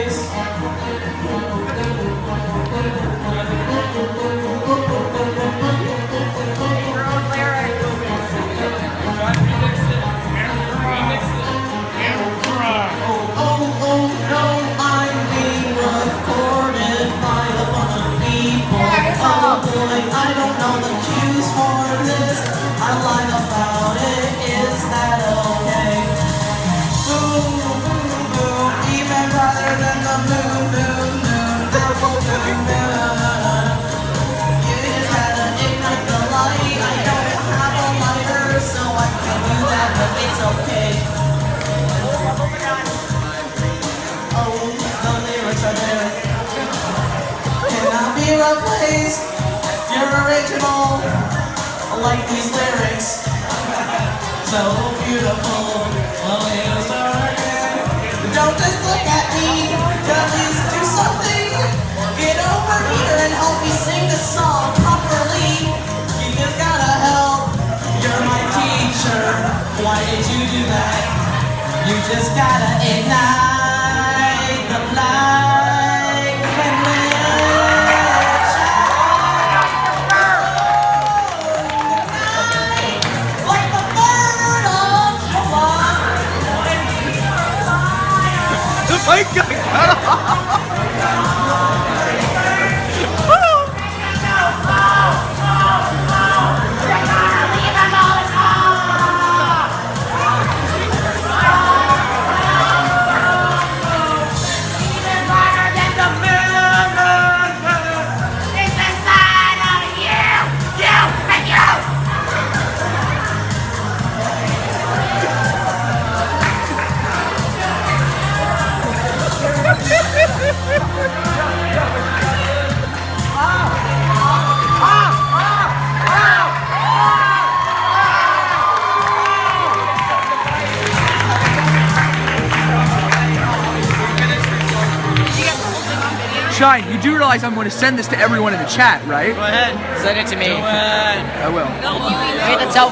place. I don't know the cues for this. I lied about it. Is that okay? Boom, boom, boom. Even brighter than the moon, moon, moon. Apple moon, moon. You just gotta ignite the light. I don't have a lighter, so I can't do that, but it's okay. Oh, the lyrics are there. Cannot be replaced. You're original, like these lyrics, so beautiful. Well, it's alright. Don't just look at me, at least do something. Get over here and help me sing this song properly. You just gotta help. You're my teacher. Why did you do that? You just gotta ignite the light. My God! Shine, you do realize I'm going to send this to everyone in the chat, right? Go ahead. Send it to me. I will. You hate to tell